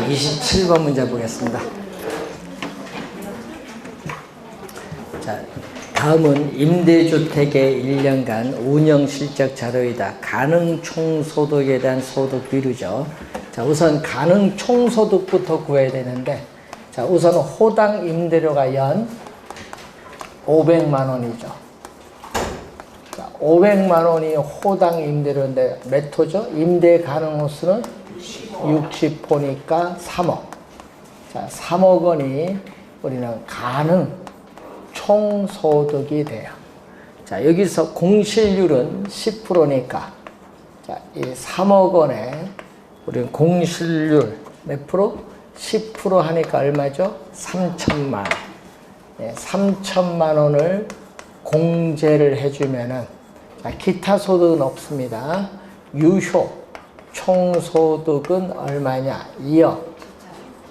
27번 문제 보겠습니다. 자, 다음은 임대주택의 1년간 운영실적 자료이다. 가능 총소득에 대한 소득 비율이죠. 자, 우선 가능 총소득부터 구해야 되는데, 자, 우선 호당 임대료가 연 500만 원이죠. 자, 500만 원이 호당 임대료인데 몇 호죠? 임대 가능 호수는 60호니까 3억. 자, 3억 원이 우리는 가능 총소득이 돼요. 자, 여기서 공실률은 10%니까 자, 이 3억 원에 우리는 공실률 몇 프로? 10% 하니까 얼마죠? 3천만 원. 네, 3천만 원을 공제를 해주면은 자, 기타 소득은 없습니다. 유효 총소득은 얼마냐? 2억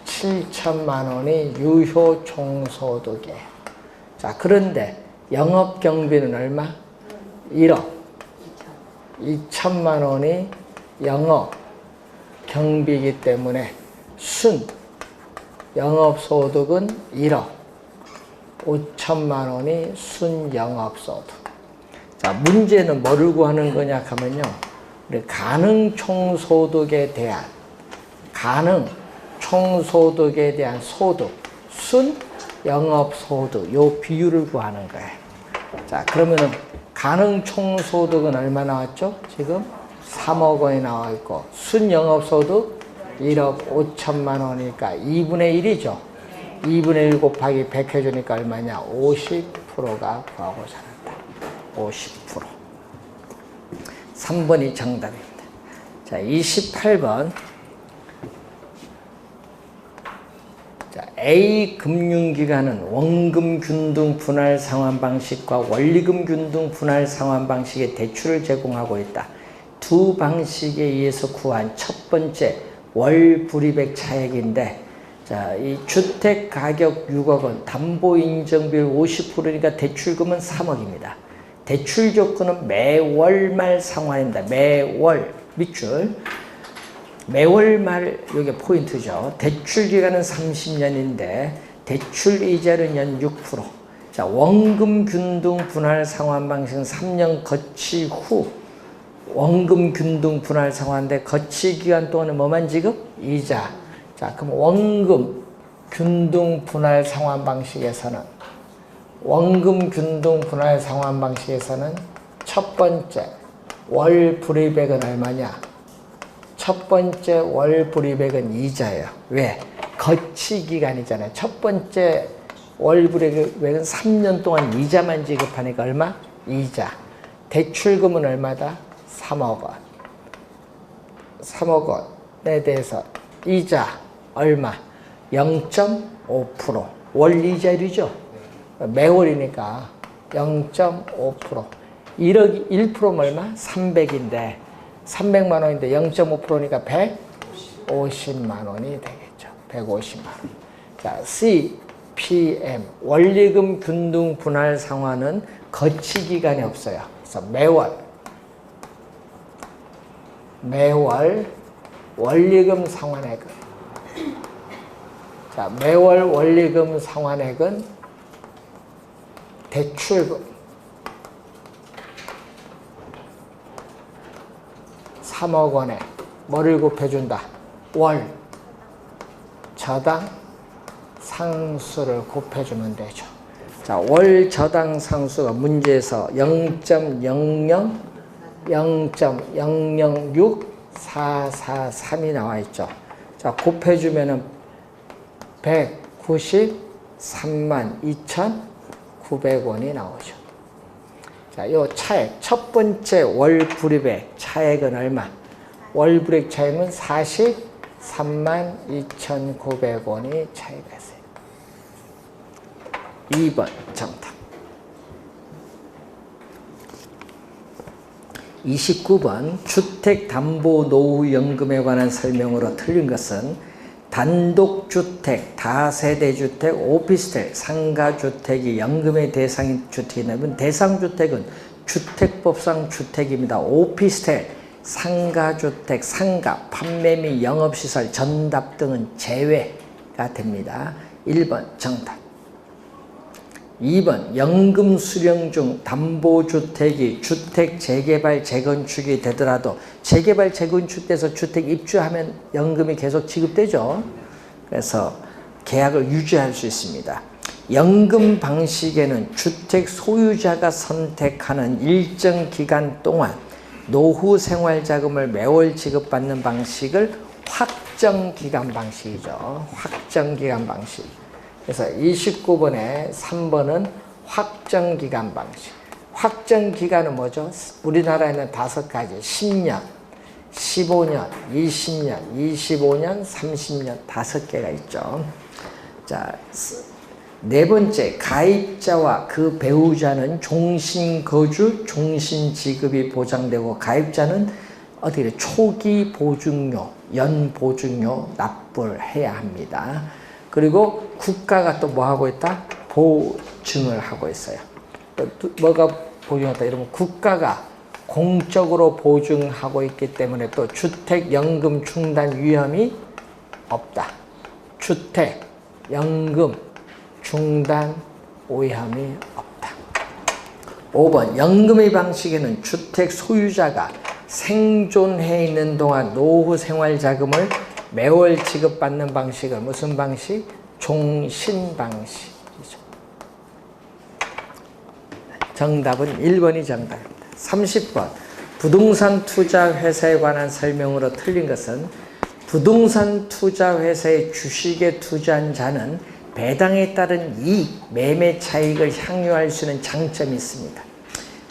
7천만 원이 유효 총소득이에요. 자, 그런데 영업 경비는 얼마? 1억 2천만 원이 영업 경비이기 때문에 순 영업 소득은 1억 5천만 원이 순 영업 소득. 자, 문제는 뭐를 구하는 거냐 하면요. 우리 가능 총소득에 대한 소득, 순 영업소득, 요 비율을 구하는 거예요. 자, 그러면은 가능 총소득은 얼마 나왔죠? 지금 3억 원이 나와 있고, 순 영업소득 1억 5천만 원이니까 2분의 1이죠. 2분의 1 곱하기 100 해주니까 얼마냐? 50%가 구하고자 한다. 50%. 3번이 정답입니다. 자, 28번. 자, A 금융기관은 원금 균등 분할 상환 방식과 원리금 균등 분할 상환 방식의 대출을 제공하고 있다. 두 방식에 의해서 구한 첫 번째 월 불이백 차액인데, 자, 이 주택 가격 6억 원, 담보 인정 비율 50%니까 대출금은 3억입니다. 대출 조건은 매월 말 상환입니다. 매월 밑줄. 매월 말, 이게 포인트죠. 대출 기간은 30년인데 대출 이자는 연 6%. 자, 원금 균등 분할 상환 방식은 3년 거치 후 원금 균등 분할 상환인데 거치 기간 동안은 뭐만 지급? 이자. 자, 그럼 원금 균등 분할 상환 방식에서는 첫 번째 월 불이백은 얼마냐? 첫 번째 월 불이백은 이자예요. 왜? 거치 기간이잖아요. 첫 번째 월 불이백은 3년 동안 이자만 지급하니까 얼마? 이자. 대출금은 얼마다? 3억 원. 3억 원에 대해서 이자 얼마? 0.5%. 월 이자율이죠. 매월이니까 0.5%. 1억 1%면 얼마? 300인데 300만 원인데 0.5%니까 150만 원이 되겠죠. 150만 원. 자, CPM 원리금 균등 분할 상환은 거치 기간이 없어요. 그래서 매월 원리금 상환액은, 자, 매월 원리금 상환액은 대출금 3억 원에 뭐를 곱해준다? 월 저당 상수를 곱해주면 되죠. 자, 월 저당 상수가 문제에서 0.006,443이 나와 있죠. 자, 곱해주면은 193만 2,900원이 나오죠. 자, 요 차액, 첫 번째 월 불입의 차액은 얼마? 월 불입 차액은 43만 2,900원이 차이가 있어요. 2번 정답. 29번 주택담보노후연금에 관한 설명으로 틀린 것은 단독주택, 다세대주택, 오피스텔, 상가주택이 연금의 대상인 주택이라면 대상주택은 주택법상 주택입니다. 오피스텔, 상가주택, 상가, 판매 및 영업시설, 전답 등은 제외가 됩니다. 1번 정답. 2번 연금 수령 중 담보주택이 주택 재개발 재건축이 되더라도 재개발 재건축돼서 주택 입주하면 연금이 계속 지급되죠. 그래서 계약을 유지할 수 있습니다. 연금 방식에는 주택 소유자가 선택하는 일정 기간 동안 노후 생활자금을 매월 지급받는 방식을 확정기간 방식이죠. 확정기간 방식. 그래서 29번에 3번은 확정기간 방식. 확정기간은 뭐죠? 우리나라에는 5가지. 10년, 15년, 20년, 25년, 30년 5개가 있죠. 자, 네 번째, 가입자와 그 배우자는 종신거주, 종신지급이 보장되고 가입자는 어떻게 초기 보증료, 연보증료 납부를 해야 합니다. 그리고 국가가 또 뭐 하고 있다? 보증을 하고 있어요. 뭐가 보증하다? 이러면 국가가 공적으로 보증하고 있기 때문에 또 주택연금 중단 위험이 없다. 주택연금 중단 위험이 없다. 5번 연금의 방식에는 주택 소유자가 생존해 있는 동안 노후 생활 자금을 매월 지급받는 방식을 무슨 방식? 종신 방식이죠. 정답은 1번이 정답입니다. 30번 부동산 투자 회사에 관한 설명으로 틀린 것은 부동산 투자 회사의 주식에 투자한 자는 배당에 따른 이익, 매매 차익을 향유할 수 있는 장점이 있습니다.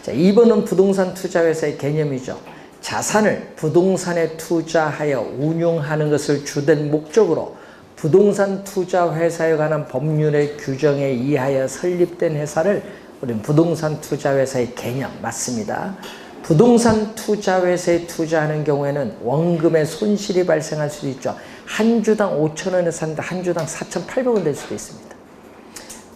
자, 2번은 부동산 투자 회사의 개념이죠. 자산을 부동산에 투자하여 운용하는 것을 주된 목적으로 부동산 투자 회사에 관한 법률의 규정에 의하여 설립된 회사를 우리는 부동산 투자 회사의 개념 맞습니다. 부동산 투자 회사에 투자하는 경우에는 원금의 손실이 발생할 수도 있죠. 한 주당 5,000원에 샀는데 한 주당 4,800원 될 수도 있습니다.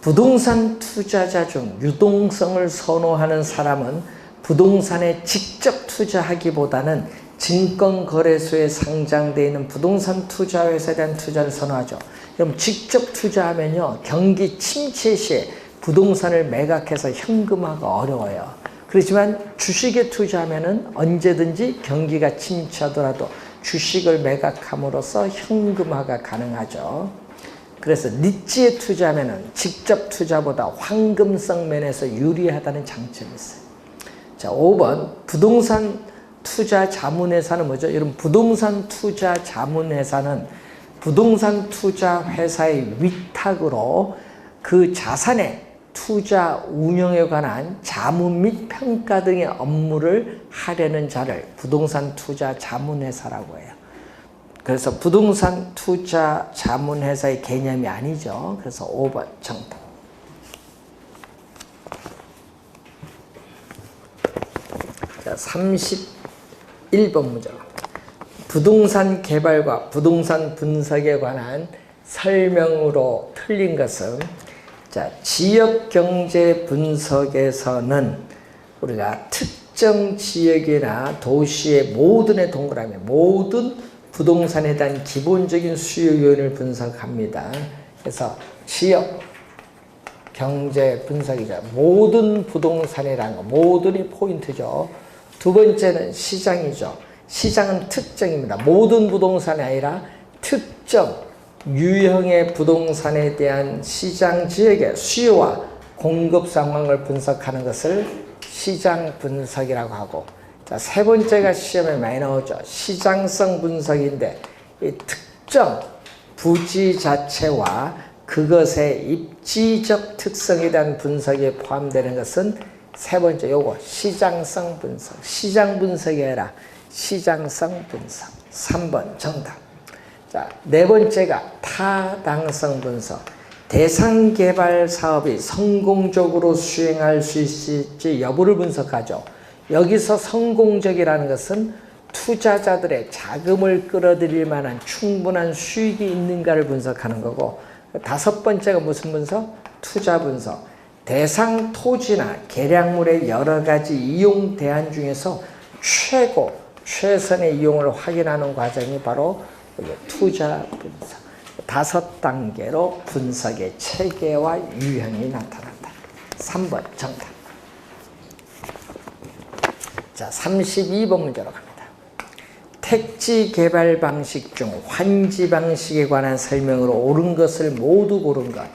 부동산 투자자 중 유동성을 선호하는 사람은 부동산에 직접 투자하기보다는 증권거래소에 상장되어 있는 부동산 투자 회사에 대한 투자를 선호하죠. 그럼 직접 투자하면요, 경기 침체 시에 부동산을 매각해서 현금화가 어려워요. 그렇지만 주식에 투자하면은 언제든지 경기가 침체하더라도 주식을 매각함으로써 현금화가 가능하죠. 그래서 리츠에 투자하면은 직접 투자보다 황금성 면에서 유리하다는 장점이 있어요. 자, 5번 부동산 투자 자문회사는 뭐죠? 여러분, 부동산 투자 자문회사는 부동산 투자 회사의 위탁으로 그 자산의 투자 운영에 관한 자문 및 평가 등의 업무를 하려는 자를 부동산 투자 자문회사라고 해요. 그래서 부동산 투자 자문회사의 개념이 아니죠. 그래서 5번 정답. 자, 31번 문제. 부동산 개발과 부동산 분석에 관한 설명으로 틀린 것은, 자, 지역경제 분석에서는 우리가 특정 지역이나 도시의 모든의 동그라미, 모든 부동산에 대한 기본적인 수요 요인을 분석합니다. 그래서 지역경제 분석이죠. 모든 부동산이라는 거, 모든이 포인트죠. 두 번째는 시장이죠. 시장은 특정입니다. 모든 부동산이 아니라 특정 유형의 부동산에 대한 시장 지역의 수요와 공급 상황을 분석하는 것을 시장 분석이라고 하고, 자, 세 번째가 시험에 많이 나오죠. 시장성 분석인데 이 특정 부지 자체와 그것의 입지적 특성에 대한 분석에 포함되는 것은 세 번째 요거 시장성 분석. 시장 분석이 아니라 시장성 분석. 3번 정답. 자, 네 번째가 타당성 분석. 대상 개발 사업이 성공적으로 수행할 수 있을지 여부를 분석하죠. 여기서 성공적이라는 것은 투자자들의 자금을 끌어들일 만한 충분한 수익이 있는가를 분석하는 거고, 다섯 번째가 무슨 분석? 투자 분석. 대상 토지나 계량물의 여러 가지 이용 대안 중에서 최고 최선의 이용을 확인하는 과정이 바로 투자 분석. 5단계로 분석의 체계와 유형이 나타난다. 3번 정답. 자, 32번 문제로 갑니다. 택지 개발 방식 중 환지 방식에 관한 설명으로 옳은 것을 모두 고른 것.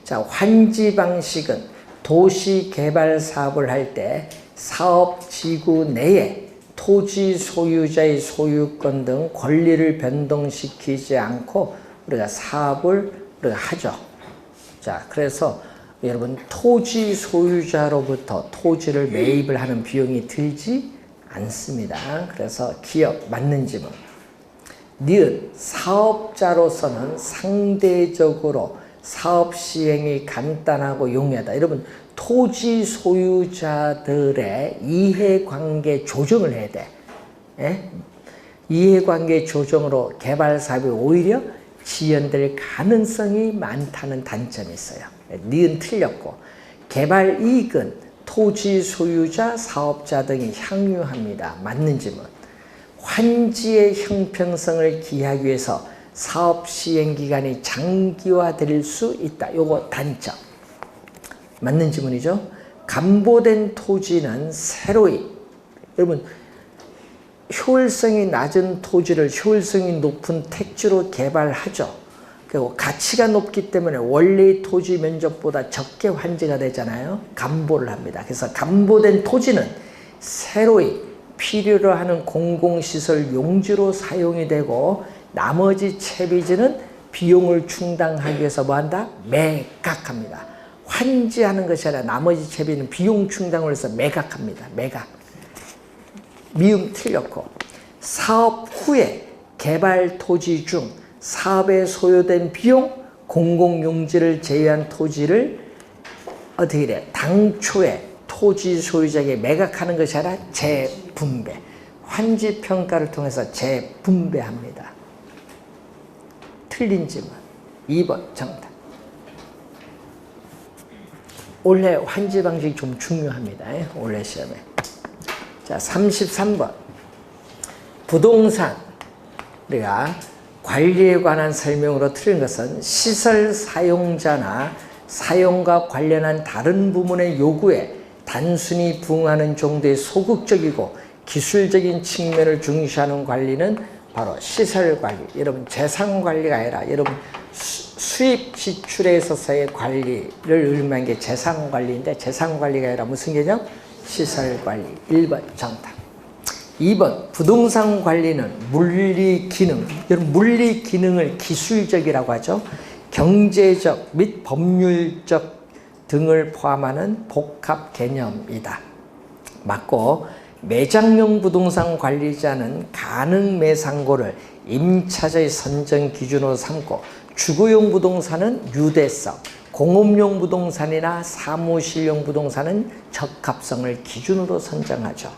자, 환지 방식은 도시 개발 사업을 할 때 사업 지구 내에 토지 소유자의 소유권 등 권리를 변동시키지 않고 우리가 사업을 우리가 하죠. 자, 그래서 여러분 토지 소유자로부터 토지를 매입을 하는 비용이 들지 않습니다. 그래서 기업 맞는 질문. 니은 사업자로서는 상대적으로 사업 시행이 간단하고 용이하다. 여러분 토지 소유자들의 이해관계 조정을 해야 돼. 예? 이해관계 조정으로 개발 사업이 오히려 지연될 가능성이 많다는 단점이 있어요. 니은 틀렸고 개발 이익은 토지 소유자, 사업자 등이 향유합니다. 맞는 질문. 환지의 형평성을 기하기 위해서 사업 시행 기간이 장기화될 수 있다. 요거 단점. 맞는 질문이죠. 감보된 토지는 새로이, 여러분 효율성이 낮은 토지를 효율성이 높은 택지로 개발하죠. 그리고 가치가 높기 때문에 원래의 토지 면적보다 적게 환지가 되잖아요. 감보를 합니다. 그래서 감보된 토지는 새로이 필요로 하는 공공시설 용지로 사용이 되고 나머지 채비지는 비용을 충당하기 위해서 뭐한다? 매각합니다. 환지하는 것이 아니라 나머지 채비는 비용 충당을 해서 매각합니다. 매각. 미음 틀렸고 사업 후에 개발 토지 중 사업에 소요된 비용, 공공용지를 제외한 토지를 어떻게 이래? 당초에 토지 소유자에게 매각하는 것이 아니라 재분배. 환지평가를 통해서 재분배합니다. 틀린 질문. 2번 정답. 올해 환지 방식이 좀 중요합니다. 올해 시험에. 자, 33번. 부동산 우리가 관리에 관한 설명으로 틀린 것은 시설 사용자나 사용과 관련한 다른 부문의 요구에 단순히 부응하는 정도의 소극적이고 기술적인 측면을 중시하는 관리는 바로 시설관리. 여러분 재산관리가 아니라 여러분 수입 지출에 있어서의 관리를 의미한 게 재산관리인데 재산관리가 아니라 무슨 개념? 시설관리. 1번 정답. 2번 부동산 관리는 물리기능. 여러분 물리기능을 기술적이라고 하죠. 경제적 및 법률적 등을 포함하는 복합 개념이다. 맞고 매장용 부동산 관리자는 가능 매상고를 임차자의 선정 기준으로 삼고 주거용 부동산은 유대성, 공업용 부동산이나 사무실용 부동산은 적합성을 기준으로 선정하죠.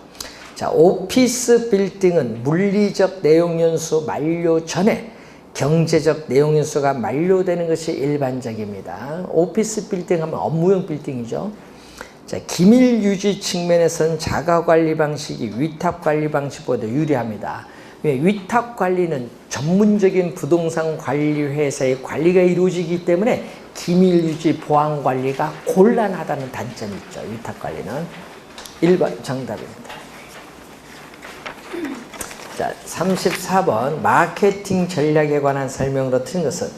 자, 오피스 빌딩은 물리적 내용연수 만료 전에 경제적 내용연수가 만료되는 것이 일반적입니다. 오피스 빌딩 하면 업무용 빌딩이죠. 자, 기밀 유지 측면에서는 자가관리 방식이 위탁관리 방식보다 유리합니다. 위탁관리는 전문적인 부동산 관리 회사의 관리가 이루어지기 때문에 기밀 유지 보안 관리가 곤란하다는 단점이 있죠. 위탁관리는. 1번 정답입니다. 자, 34번 마케팅 전략에 관한 설명으로 틀린 것은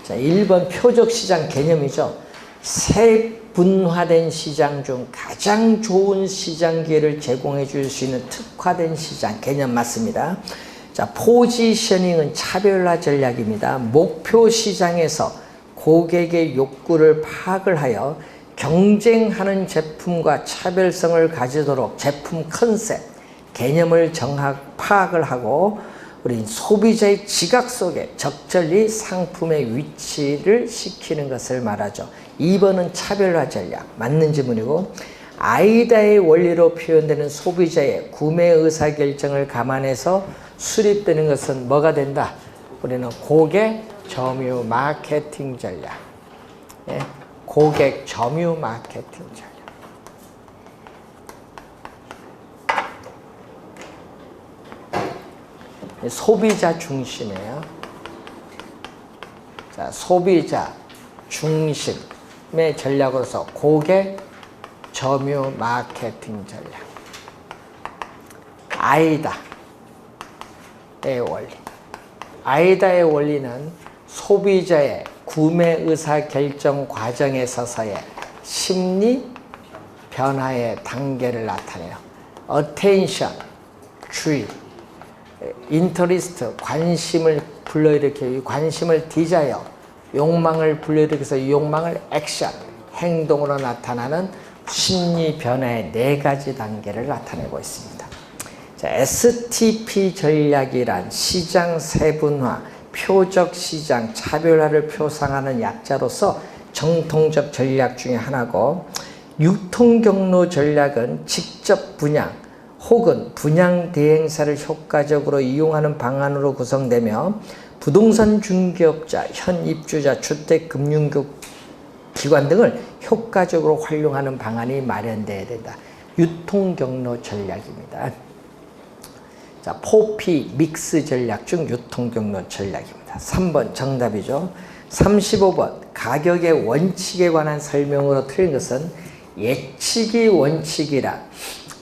자, 1번 표적시장 개념이죠. 세분화된 시장 중 가장 좋은 시장 기회를 제공해 줄 수 있는 특화된 시장 개념 맞습니다. 자, 포지셔닝은 차별화 전략입니다. 목표 시장에서 고객의 욕구를 파악을 하여 경쟁하는 제품과 차별성을 가지도록 제품 컨셉, 개념을 파악을 하고 우리 소비자의 지각 속에 적절히 상품의 위치를 시키는 것을 말하죠. 2번은 차별화 전략. 맞는 질문이고 아이다의 원리로 표현되는 소비자의 구매 의사결정을 감안해서 수립되는 것은 뭐가 된다? 우리는 고객 점유 마케팅 전략. 예? 고객 점유 마케팅 전략. 소비자 중심이에요. 자, 소비자 중심의 전략으로서 고객 점유 마케팅 전략. 아이다의 원리. 아이다의 원리는 소비자의 구매 의사 결정 과정에 있어서의 심리 변화의 단계를 나타내요. attention, 주의, interest, 관심을 불러일으키고 관심을 desire, 욕망을 불러일으켜서 이 욕망을 action, 행동으로 나타나는 심리 변화의 4가지 단계를 나타내고 있습니다. 자, STP 전략이란 시장 세분화, 표적 시장, 차별화를 표상하는 약자로서 정통적 전략 중에 하나고, 유통경로 전략은 직접 분양 혹은 분양 대행사를 효과적으로 이용하는 방안으로 구성되며 부동산 중개업자, 현입주자, 주택금융기관 등을 효과적으로 활용하는 방안이 마련되어야 된다. 유통경로 전략입니다. 자, 4P 믹스 전략 중 유통경로 전략입니다. 3번 정답이죠. 35번 가격의 원칙에 관한 설명으로 틀린 것은 예측이 원칙이라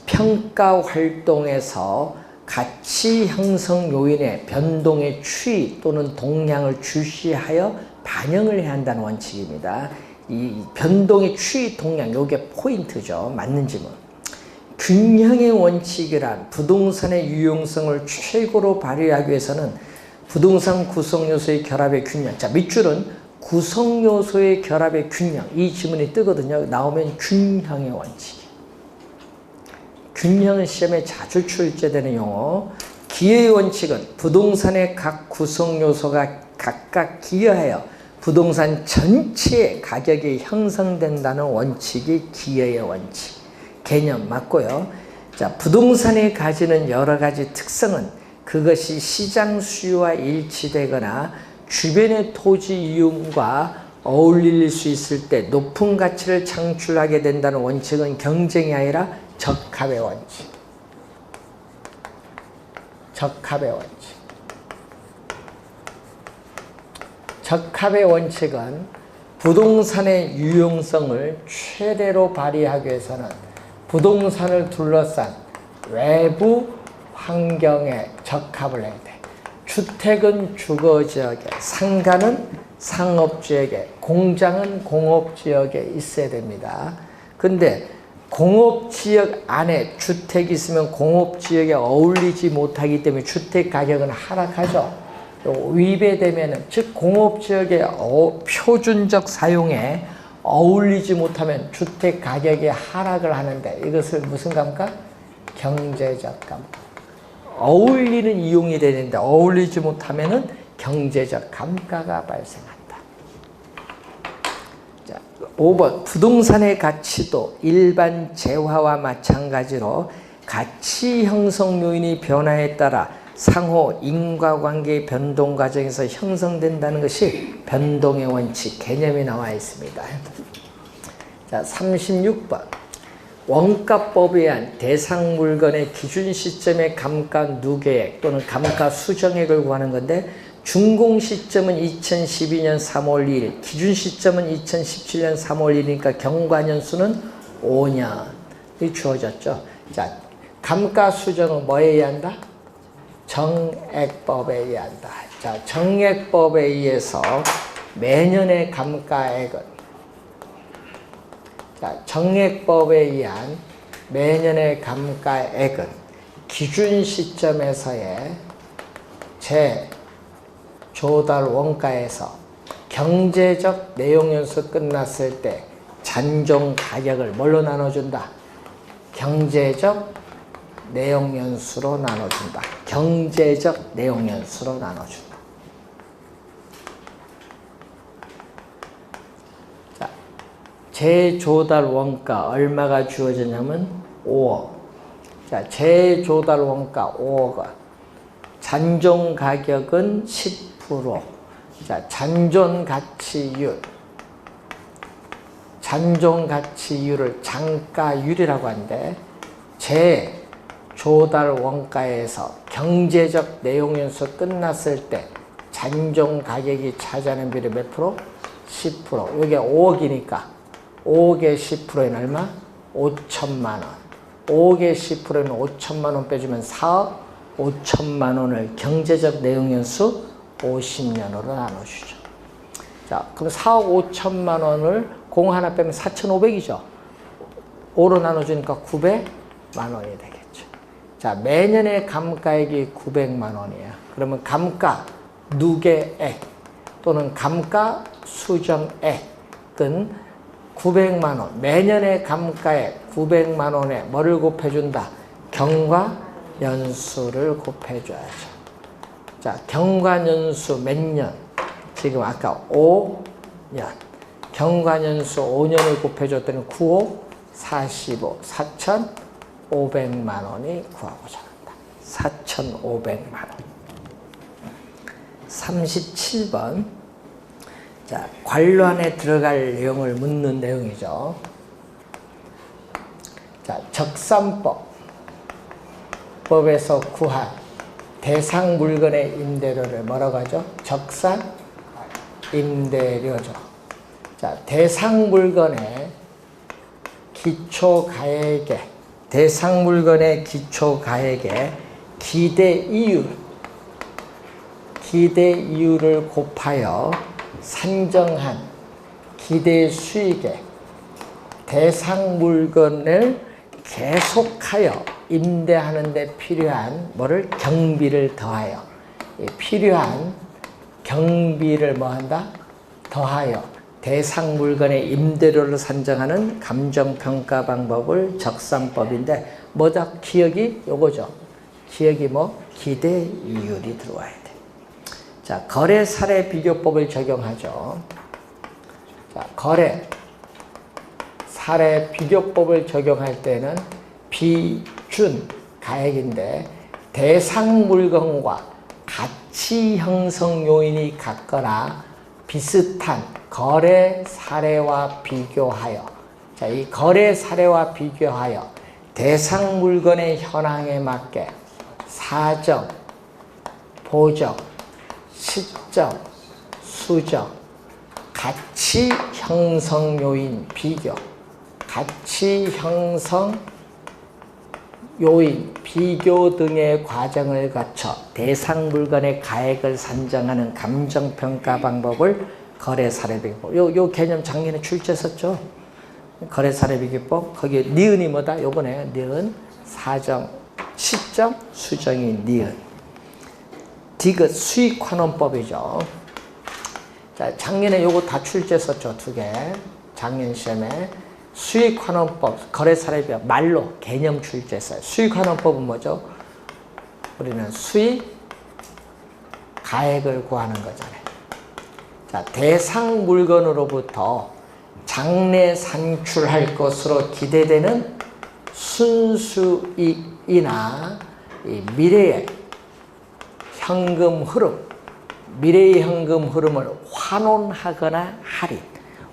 평가 활동에서 가치 형성 요인의 변동의 추이 또는 동향을 주시하여 반영을 해야 한다는 원칙입니다. 이 변동의 추이 동향, 요게 포인트죠. 맞는지 뭐. 균형의 원칙이란 부동산의 유용성을 최고로 발휘하기 위해서는 부동산 구성요소의 결합의 균형. 자, 밑줄은 구성요소의 결합의 균형. 이 지문이 뜨거든요. 나오면 균형의 원칙. 균형은 시험에 자주 출제되는 용어. 기여의 원칙은 부동산의 각 구성요소가 각각 기여하여 부동산 전체의 가격이 형성된다는 원칙이 기여의 원칙. 개념 맞고요. 자, 부동산이 가지는 여러 가지 특성은 그것이 시장 수요와 일치되거나 주변의 토지 이용과 어울릴 수 있을 때 높은 가치를 창출하게 된다는 원칙은 경쟁이 아니라 적합의 원칙. 적합의 원칙. 적합의 원칙은 부동산의 유용성을 최대로 발휘하기 위해서는 부동산을 둘러싼 외부 환경에 적합을 해야 돼. 주택은 주거지역에, 상가는 상업지역에, 공장은 공업지역에 있어야 됩니다. 근데 공업지역 안에 주택이 있으면 공업지역에 어울리지 못하기 때문에 주택 가격은 하락하죠. 위배되면, 즉 공업지역의 표준적 사용에 어울리지 못하면 주택 가격이 하락을 하는데, 이것을 무슨 감가? 경제적 감가. 어울리는 이용이 되는데 어울리지 못하면 경제적 감가가 발생한다. 자, 5번 부동산의 가치도 일반 재화와 마찬가지로 가치 형성 요인의 변화에 따라 상호 인과관계의 변동 과정에서 형성된다는 것이 변동의 원칙 개념이 나와 있습니다. 자, 36번 원가법에 의한 대상 물건의 기준 시점의 감가 누계액 또는 감가 수정액을 구하는 건데, 준공 시점은 2012년 3월 2일, 기준 시점은 2017년 3월 1일이니까 경과년 수는 5년이 주어졌죠. 자, 감가 수정은 뭐에 의한다? 정액법에 의한다. 자, 정액법에 의해서 매년의 감가액은, 자, 정액법에 의한 매년의 감가액은 기준 시점에서의 재조달 원가에서 경제적 내용연수 끝났을 때 잔존 가격을 뭘로 나눠준다? 경제적 내용연수로 나눠준다. 경제적 내용연수로 나눠준다. 재조달 원가 얼마가 주어지냐면 5억. 자, 재조달 원가 5억. 잔존 가격은 10%. 자, 잔존 가치율. 잔존 가치율을 장가율이라고 하는데, 조달 원가에서 경제적 내용연수 끝났을 때 잔존 가격이 차지하는 비율이 몇 프로? 10%. 이게 5억이니까 5억에 10%는 얼마? 5천만 원. 5억에 10%는 5천만 원 빼주면 4억 5천만 원을 경제적 내용연수 50년으로 나눠주죠. 자, 그럼 4억 5천만 원을 공 하나 빼면 4,500이죠. 5로 나눠주니까 900만 원이 되겠죠. 자, 매년의 감가액이 900만 원이에요. 그러면 감가 누계액 또는 감가 수정액은 900만 원, 매년의 감가액 900만 원에 뭐를 곱해준다? 경과연수를 곱해줘야죠. 자, 경과연수 몇 년? 지금 아까 5년. 경과연수 5년을 곱해줬더니 9호 45, 4,500만 원이 구하고자 한다. 4,500만 원. 37번. 자, 관료안에 들어갈 내용을 묻는 내용이죠. 자, 적산법에서 구한 대상 물건의 임대료를 뭐라고 하죠? 적산 임대료죠. 자, 대상 물건의 기초가액에 대상 물건의 기초가액에 기대 이율을 곱하여 산정한 기대 수익에 대상 물건을 계속하여 임대하는 데 필요한 뭐를? 경비를 더하여 필요한 경비를 뭐한다? 더하여 대상 물건의 임대료를 산정하는 감정평가 방법을 적산법인데 뭐다? 기억이 요거죠. 기억이 뭐? 기대 이율이 들어와야 돼. 자, 거래 사례 비교법을 적용하죠. 자, 거래 사례 비교법을 적용할 때는 비준 가액인데 대상 물건과 가치 형성 요인이 같거나 비슷한 거래 사례와 비교하여, 자, 이 거래 사례와 비교하여 대상 물건의 현황에 맞게 사정, 보정, 시정, 수정, 가치 형성 요인 비교, 가치 형성 요인 비교 등의 과정을 거쳐 대상 물건의 가액을 산정하는 감정평가 방법을 거래 사례 비교법. 요 개념 작년에 출제했었죠. 거래 사례 비교법. 거기에 니은이 뭐다? 요거네. 니은, 사정, 시정, 수정이 니은. 디귿 수익환원법이죠. 자, 작년에 요거 다 출제했었죠. 2개. 작년 시험에 수익환원법, 거래사례비법 말로 개념 출제했어요. 수익환원법은 뭐죠? 우리는 수익 가액을 구하는 거잖아요. 자, 대상 물건으로부터 장래 산출할 것으로 기대되는 순수익이나 이 미래의 현금 흐름, 미래의 현금 흐름을 환원하거나 할인.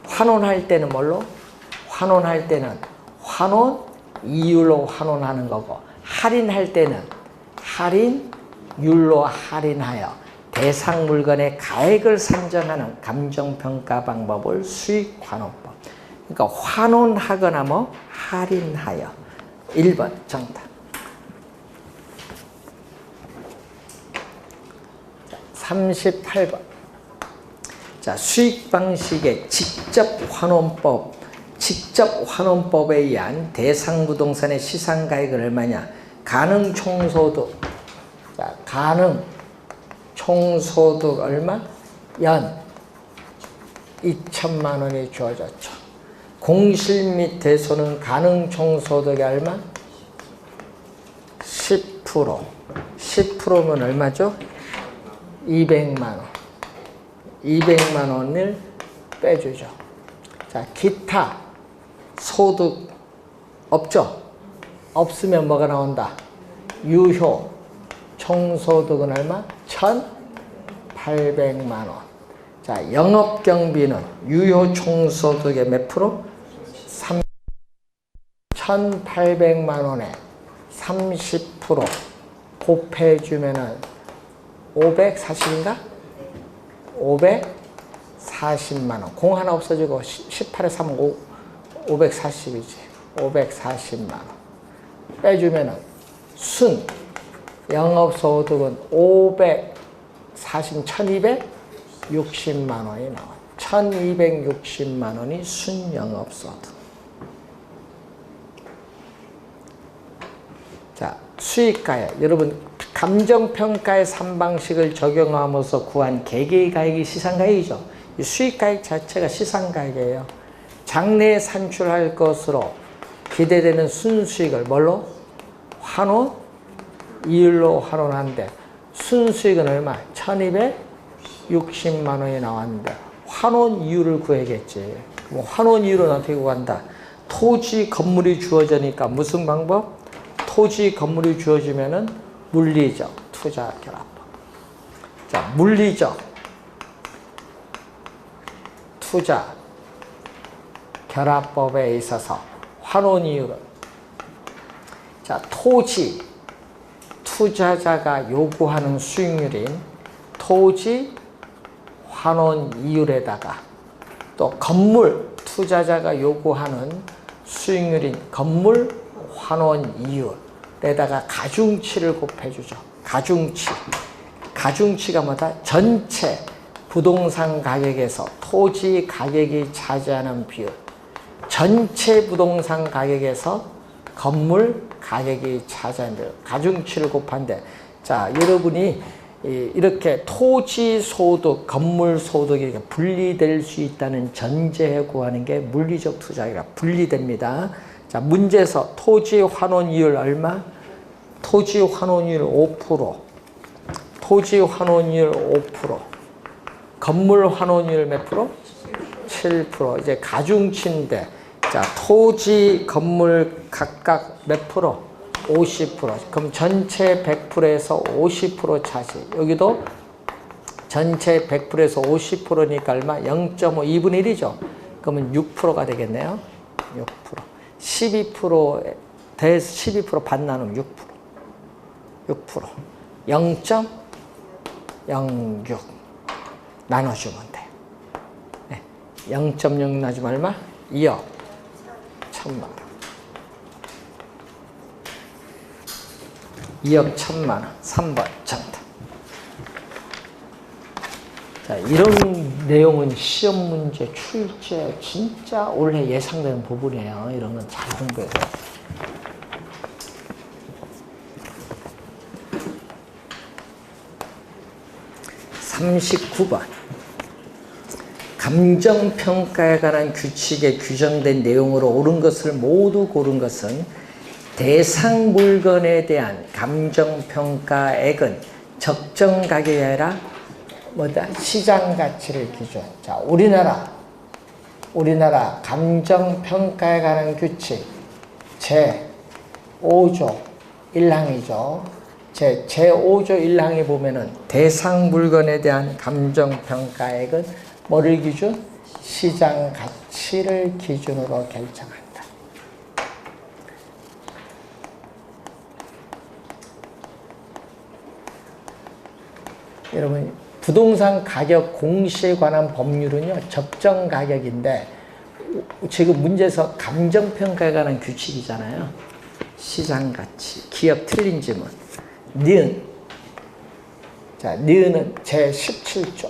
환원할 때는 뭘로? 환원할 때는 환원 이율로 환원하는 거고, 할인할 때는 할인율로 할인하여 대상 물건의 가액을 산정하는 감정평가 방법을 수익환원법. 그러니까 환원하거나 뭐 할인하여. 1번 정답. 38번. 자, 수익 방식의 직접 환원법에 의한 대상 부동산의 시상 가액은 얼마냐? 가능 총소득. 자, 가능 총소득 얼마? 연 2천만 원이 주어졌죠. 공실 및 대소는 가능 총소득이 얼마? 10%. 10%면 얼마죠? 200만 원. 200만 원을 빼주죠. 자, 기타 소득 없죠? 없으면 뭐가 나온다? 유효 총소득은 얼마? 1,800만 원. 자, 영업경비는 유효 총소득의 몇 프로? 1,800만 원에 30% 곱해주면은 540인가? 540만원. 공 하나 없어지고 18에 3은 540이지. 540만원. 빼주면은 순 영업소득은 1260만원이 나와요. 1260만원이 순영업소득. 자, 수익가액. 여러분, 감정평가의 3방식을 적용하면서 구한 개개의 가액이 시상가액이죠. 이 수익가액 자체가 시상가액이에요. 장래에 산출할 것으로 기대되는 순수익을 뭘로? 환원 이율로 환원한데 순수익은 얼마? 1260만 원이 나왔는데 환원 이율을 구해야겠지. 그럼 환원 이율은 어떻게 구한다? 토지 건물이 주어지니까 무슨 방법? 토지 건물이 주어지면은 물리적 투자 결합법. 자, 물리적 투자 결합법에 있어서 환원 이율은, 자, 토지 투자자가 요구하는 수익률인 토지 환원 이율에다가 또 건물 투자자가 요구하는 수익률인 건물 환원 이율에다가 가중치를 곱해주죠. 가중치가 뭐다? 전체 부동산 가격에서 토지 가격이 차지하는 비율, 전체 부동산 가격에서 건물 가격이 차지하는 비율, 가중치를 곱한데, 자, 여러분이 이렇게 토지 소득, 건물 소득이 이렇게 분리될 수 있다는 전제에 구하는 게 물리적 투자가 분리됩니다. 자, 문제에서 토지 환원이율 얼마? 토지 환원이율 5%, 토지 환원이율 5%, 건물 환원이율 몇 프로? 7%. 이제 가중치인데, 자, 토지, 건물 각각 몇 프로? 50%. 그럼 전체 100%에서 50% 차지. 여기도 전체 100%에서 50%니까 얼마? 0.5, 2분의 1이죠. 그러면 6%가 되겠네요. 6%. 12%에 대해서 12% 반 나누면 6%. 6%. 0.06 나눠주면 돼요. 네. 0.6 나눠주면 얼마? 2억 1,000만 원. 2억 1,000만 원. 3번 정답. 자, 이런 내용은 시험 문제, 출제 진짜 올해 예상되는 부분이에요. 이런 건 잘 공부해요. 39번. 감정평가에 관한 규칙에 규정된 내용으로 옳은 것을 모두 고른 것은 대상 물건에 대한 감정평가액은 적정 가격이 아니라 뭐다? 시장 가치를 기준. 자, 우리나라 감정평가에 관한 규칙 제5조 1항이죠. 제5조 1항에 보면은 대상 물건에 대한 감정평가액은 뭐를 기준? 시장 가치를 기준으로 결정한다. 여러분, 부동산 가격 공시에 관한 법률은요, 적정 가격인데, 지금 문제에서 감정평가에 관한 규칙이잖아요. 시장 가치, 기업 틀린 지문. 니은. 자, 니은은 제17조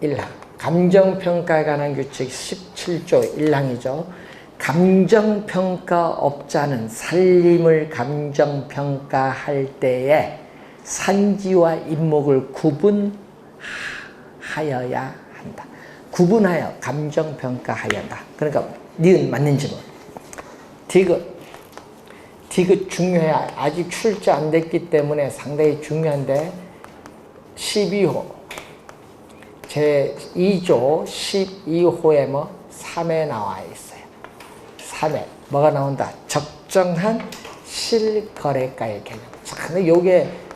1항. 감정평가에 관한 규칙 17조 1항이죠. 감정평가업자는 살림을 감정평가할 때에 산지와 인목을 구분하여야 한다. 구분하여 감정평가하여야 한다. 그러니까 니은 맞는 지문. 디귿 중요해. 아직 출제 안 됐기 때문에 상당히 중요한데 12호 제2조 12호에 뭐 3에 나와 있어요. 3에 뭐가 나온다? 적정한 실거래가의 개념. 자, 근데 요게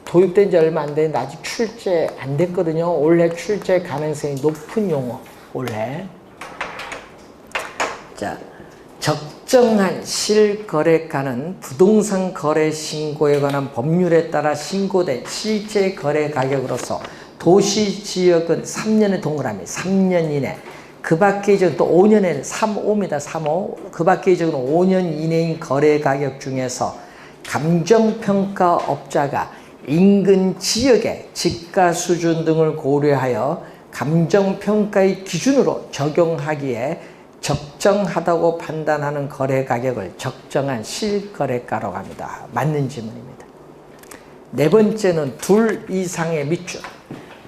도입된 지 얼마 안 됐는데 아직 출제 안 됐거든요. 올해 출제 가능성이 높은 용어. 올해. 자, 적정 적정한 실거래가는 부동산 거래 신고에 관한 법률에 따라 신고된 실제 거래 가격으로서 도시 지역은 3년의 동그라미 3년 이내 그 밖의 지역은 또 5년에는 3호입니다. 3호 그 밖의 지역은 5년 이내인 거래 가격 중에서 감정평가업자가 인근 지역의 집가 수준 등을 고려하여 감정평가의 기준으로 적용하기에 적정하다고 판단하는 거래 가격을 적정한 실거래가라고 합니다. 맞는 질문입니다. 네 번째는 둘 이상의 밑줄.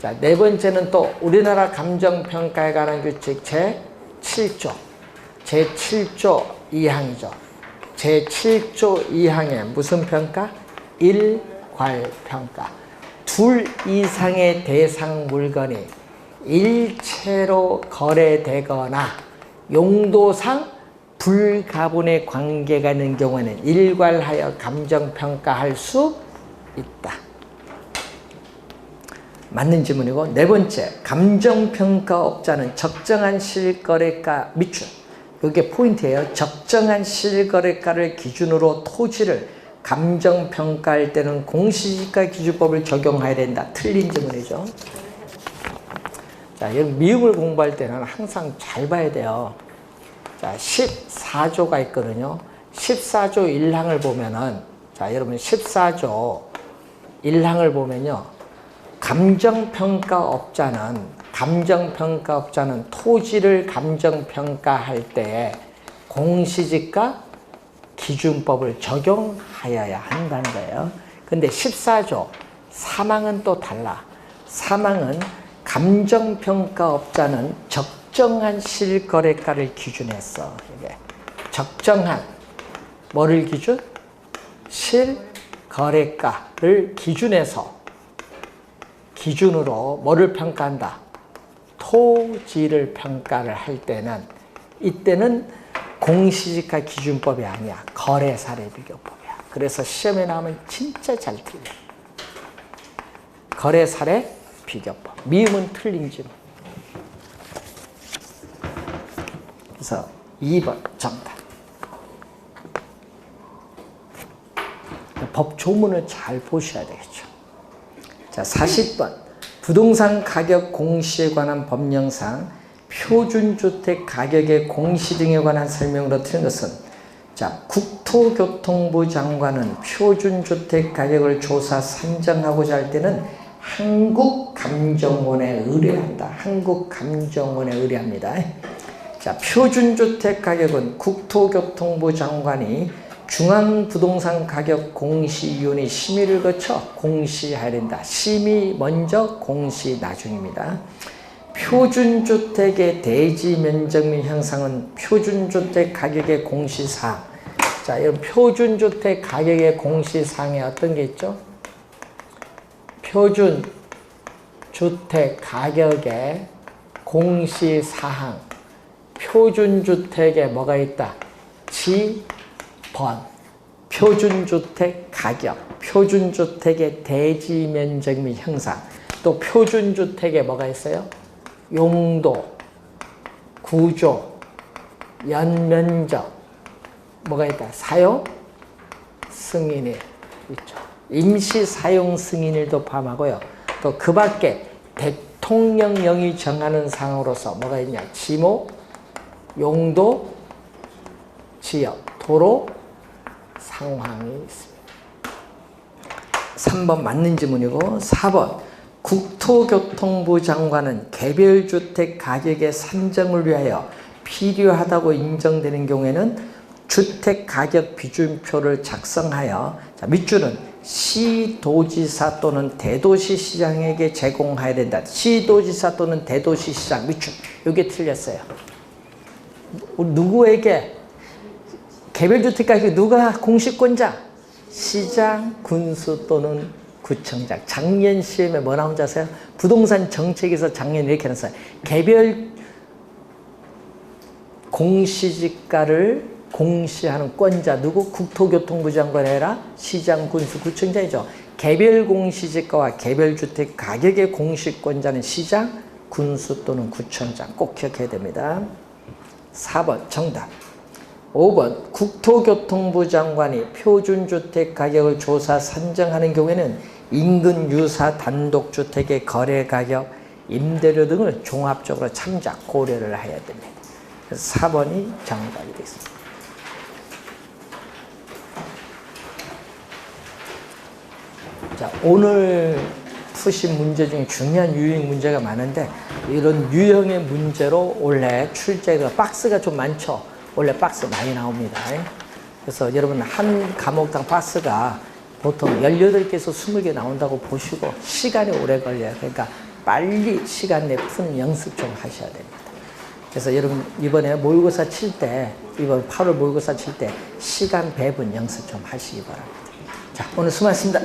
자, 네 번째는 또 우리나라 감정평가에 관한 규칙 제7조. 제7조 2항이죠. 제7조 2항에 무슨 평가? 일괄평가. 둘 이상의 대상 물건이 일체로 거래되거나 용도상 불가분의 관계가 있는 경우에는 일괄하여 감정평가할 수 있다. 맞는 질문이고 네 번째, 감정평가업자는 적정한 실거래가 밑줄. 이게 포인트예요. 적정한 실거래가를 기준으로 토지를 감정평가할 때는 공시지가 기준법을 적용해야 된다. 틀린 질문이죠. 자, 여러분 미음을 공부할 때는 항상 잘 봐야 돼요. 자, 14조가 있거든요. 14조 1항을 보면은, 자, 여러분 14조 1항을 보면요. 감정평가업자는 토지를 감정평가할 때에 공시지가 기준법을 적용하여야 한다는 거예요. 근데 14조 3항은 또 달라. 3항은 감정평가업자는 적정한 실거래가를 기준했어. 이게 적정한 뭐를 기준? 실거래가를 기준으로 뭐를 평가한다? 토지를 평가를 할 때는 이때는 공시지가 기준법이 아니야. 거래사례 비교법이야. 그래서 시험에 나오면 진짜 잘 틀려. 거래사례 비교법. 미음은 틀린 질문. 그래서 2번 정답. 법 조문을 잘 보셔야 되겠죠. 자, 40번. 부동산 가격 공시에 관한 법령상 표준주택 가격의 공시 등에 관한 설명으로 틀린 것은, 자, 국토교통부 장관은 표준주택 가격을 조사 산정하고자 할 때는 한국감정원에 의뢰한다. 한국감정원에 의뢰합니다. 자, 표준주택 가격은 국토교통부 장관이 중앙부동산가격공시위원회 심의를 거쳐 공시해야 된다. 심의 먼저, 공시 나중입니다. 표준주택의 대지 면적 및 형상은 표준주택 가격의 공시사항. 자, 이런 표준주택 가격의 공시사항에 어떤 게 있죠? 표준주택 가격의 공시사항. 표준주택에 뭐가 있다? 지번. 표준주택 가격. 표준주택의 대지 면적 및 형상. 또 표준주택에 뭐가 있어요? 용도, 구조, 연면적, 뭐가 있다? 사용 승인일 있죠. 임시 사용 승인일도 포함하고요. 또 그 밖에 대통령령이 정하는 사항으로서 뭐가 있냐? 지목, 용도, 지역, 도로, 상황이 있습니다. 3번 맞는 질문이고 4번. 국토교통부 장관은 개별주택 가격의 산정을 위하여 필요하다고 인정되는 경우에는 주택가격 비준표를 작성하여, 자, 밑줄은 시도지사 또는 대도시시장에게 제공해야 된다. 시도지사 또는 대도시시장 밑줄. 이게 틀렸어요. 누구에게? 개별주택 가격 누가 공시권자? 시장, 군수 또는 구청장. 작년 시험에 뭐 나온지 아세요? 부동산 정책에서 작년 이렇게 나왔어요. 개별 공시지가를 공시하는 권자 누구? 국토교통부 장관이 아니라 시장, 군수, 구청장이죠. 개별 공시지가와 개별주택 가격의 공시권자는 시장, 군수 또는 구청장. 꼭 기억해야 됩니다. 4번 정답. 5번 국토교통부 장관이 표준주택 가격을 조사 산정하는 경우에는 인근 유사 단독주택의 거래 가격, 임대료 등을 종합적으로 참작 고려를 해야 됩니다. 그래서 4번이 정답이 되겠습니다. 자, 오늘 푸신 문제 중에 중요한 유형 문제가 많은데 이런 유형의 문제로 원래 출제가 박스가 좀 많죠. 원래 박스 많이 나옵니다. 그래서 여러분 한 과목당 박스가 보통 18개에서 20개 나온다고 보시고 시간이 오래 걸려요. 그러니까 빨리 시간 내 푸는 연습 좀 하셔야 됩니다. 그래서 여러분 이번에 모의고사 칠 때, 이번 8월 모의고사 칠 때 시간 배분 연습 좀 하시기 바랍니다. 자, 오늘 수고하셨습니다.